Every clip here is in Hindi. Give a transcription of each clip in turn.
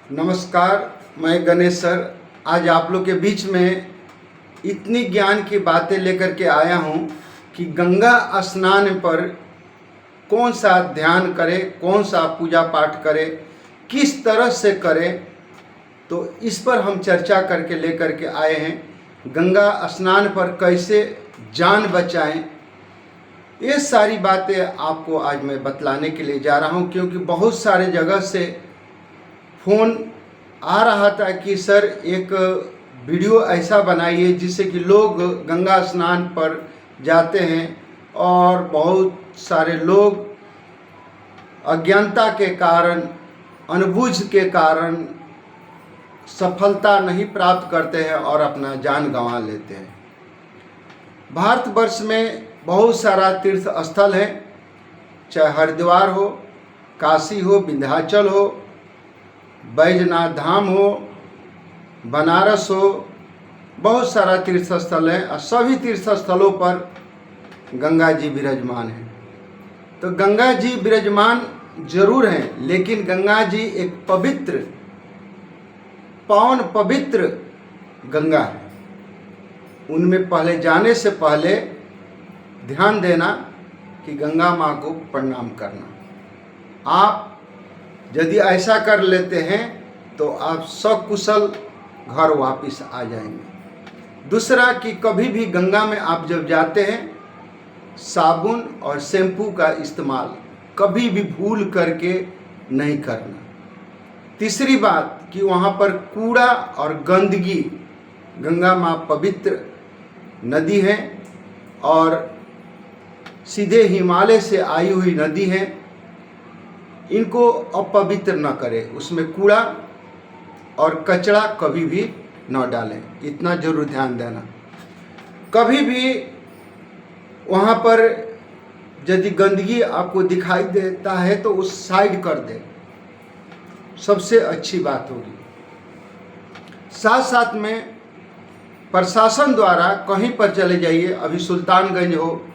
नमस्कार, मैं गणेश सर आज आप लोग के बीच में इतनी ज्ञान की बातें लेकर के आया हूँ कि गंगा स्नान पर कौन सा ध्यान करें, कौन सा पूजा पाठ करें, किस तरह से करें, तो इस पर हम चर्चा करके लेकर के आए हैं। गंगा स्नान पर कैसे जान बचाएं, ये सारी बातें आपको आज मैं बतलाने के लिए जा रहा हूँ, क्योंकि बहुत सारे जगह से फ़ोन आ रहा था कि सर एक वीडियो ऐसा बनाइए जिससे कि लोग गंगा स्नान पर जाते हैं और बहुत सारे लोग अज्ञानता के कारण, अनबूझ के कारण सफलता नहीं प्राप्त करते हैं और अपना जान गंवा लेते हैं। भारतवर्ष में बहुत सारा तीर्थ स्थल है, चाहे हरिद्वार हो, काशी हो, विंध्याचल हो, बैजनाथ धाम हो, बनारस हो, बहुत सारा तीर्थ स्थल है और सभी तीर्थ स्थलों पर गंगा जी विराजमान हैं। तो गंगा जी विराजमान जरूर हैं, लेकिन गंगा जी एक पवित्र, पावन पवित्र गंगा है। उनमें पहले जाने से पहले ध्यान देना कि गंगा माँ को प्रणाम करना। आप यदि ऐसा कर लेते हैं तो आप सकुशल घर वापस आ जाएंगे। दूसरा कि कभी भी गंगा में आप जब जाते हैं, साबुन और शैम्पू का इस्तेमाल कभी भी भूल करके नहीं करना। तीसरी बात कि वहाँ पर कूड़ा और गंदगी, गंगा माँ पवित्र नदी है और सीधे हिमालय से आई हुई नदी है, इनको अपवित्र न करें, उसमें कूड़ा और कचरा कभी भी न डालें, इतना जरूर ध्यान देना। कभी भी वहाँ पर यदि गंदगी आपको दिखाई देता है तो उस साइड कर दें, सबसे अच्छी बात होगी। साथ साथ में प्रशासन द्वारा कहीं पर चले जाइए, अभी सुल्तानगंज हो,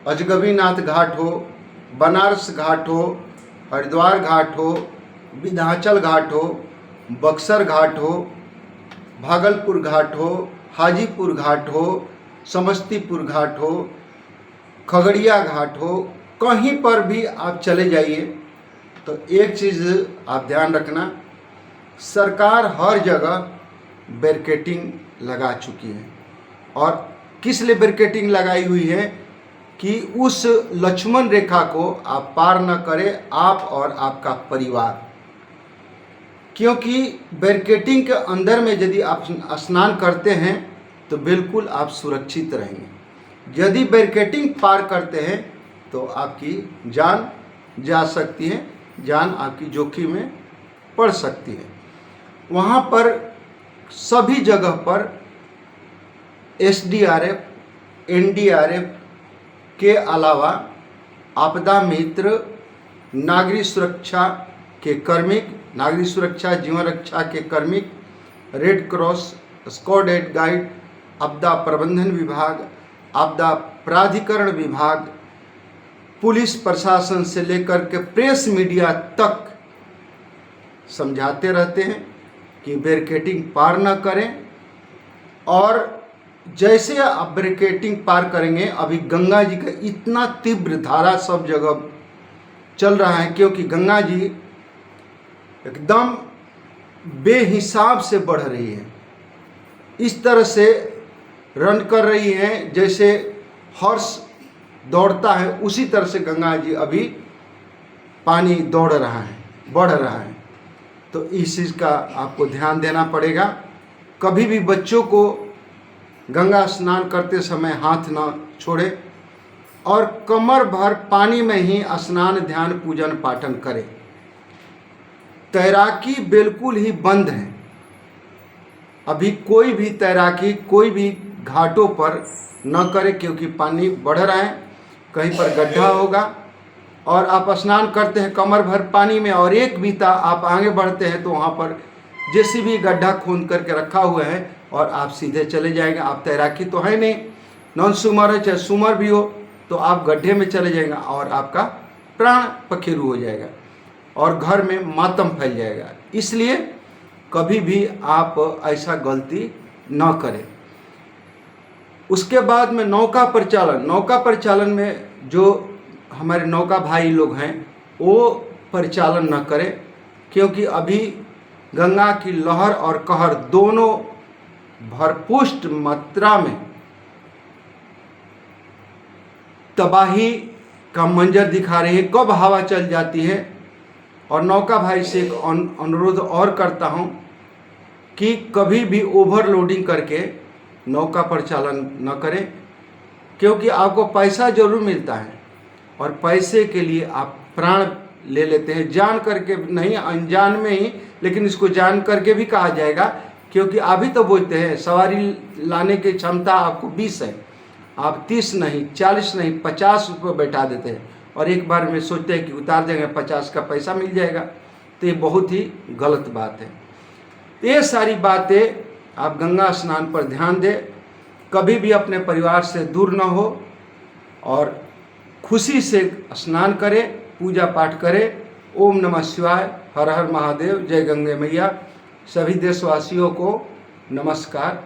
अजगबीनाथ घाट हो, बनारस घाट हो, हरिद्वार घाट हो, विंध्याचल घाट हो, बक्सर घाट हो, भागलपुर घाट हो, हाजीपुर घाट हो, समस्तीपुर घाट हो, खगड़िया घाट हो, कहीं पर भी आप चले जाइए तो एक चीज़ आप ध्यान रखना, सरकार हर जगह बैरिकेडिंग लगा चुकी है। और किस लिए बैरिकेडिंग लगाई हुई है कि उस लक्ष्मण रेखा को आप पार न करें, आप और आपका परिवार। क्योंकि बैरिकेडिंग के अंदर में यदि आप स्नान करते हैं तो बिल्कुल आप सुरक्षित रहेंगे। यदि बैरिकेडिंग पार करते हैं तो आपकी जान जा सकती है, जान आपकी जोखिम में पड़ सकती है। वहाँ पर सभी जगह पर SDRF, NDRF के अलावा आपदा मित्र, नागरिक सुरक्षा के कार्मिक, नागरिक सुरक्षा जीवन रक्षा के कार्मिक, red cross, squad and guide, आपदा प्रबंधन विभाग, आपदा प्राधिकरण विभाग, पुलिस प्रशासन से लेकर के प्रेस मीडिया तक समझाते रहते हैं कि बैरिकेडिंग पार न करें। और जैसे आप बैरिकेडिंग पार करेंगे, अभी गंगा जी का इतना तीव्र धारा सब जगह चल रहा है, क्योंकि गंगा जी एकदम बेहिसाब से बढ़ रही है, इस तरह से रन कर रही है जैसे हॉर्स दौड़ता है, उसी तरह से गंगा जी अभी पानी दौड़ रहा है, बढ़ रहा है। तो इस चीज़ का आपको ध्यान देना पड़ेगा। कभी भी बच्चों को गंगा स्नान करते समय हाथ न छोड़े और कमर भर पानी में ही स्नान, ध्यान, पूजन पाठन करें। तैराकी बिल्कुल ही बंद है, अभी कोई भी तैराकी कोई भी घाटों पर न करें, क्योंकि पानी बढ़ रहा है, कहीं पर गड्ढा होगा और आप स्नान करते हैं कमर भर पानी में और एक बीता आप आगे बढ़ते हैं तो वहाँ पर जैसे भी गड्ढा खोद करके रखा हुआ है और आप सीधे चले जाएंगे। आप तैराकी तो है नहीं, नॉन स्विमर है, चाहे स्विमर भी हो, तो आप गड्ढे में चले जाएंगे और आपका प्राण पखेरु हो जाएगा। और घर में मातम फैल जाएगा। इसलिए कभी भी आप ऐसा गलती न करें। उसके बाद में नौका परिचालन में जो हमारे नौका भाई लोग हैं वो परिचालन न करें, क्योंकि अभी गंगा की लहर और कहर दोनों भरपूर मात्रा में तबाही का मंजर दिखा रही है। कब हवा चल जाती है। और नौका भाई से एक अनुरोध और करता हूं कि कभी भी ओवरलोडिंग करके नौका परिचालन न करें, क्योंकि आपको पैसा जरूर मिलता है और पैसे के लिए आप प्राण ले लेते हैं, जान करके नहीं, अनजान में ही, लेकिन इसको जान करके भी कहा जाएगा, क्योंकि अभी तो बोलते हैं सवारी लाने की क्षमता आपको 20 है, आप 30 नहीं, 40 नहीं, 50 रुपये बैठा देते हैं और एक बार में सोचते हैं कि उतार देंगे 50 का पैसा मिल जाएगा। तो ये बहुत ही गलत बात है। ये सारी बातें आप गंगा स्नान पर ध्यान दें, कभी भी अपने परिवार से दूर न हो और खुशी से स्नान करें, पूजा पाठ करें। ओम नमः शिवाय, हर हर महादेव, जय गंगे मैया। सभी देशवासियों को नमस्कार।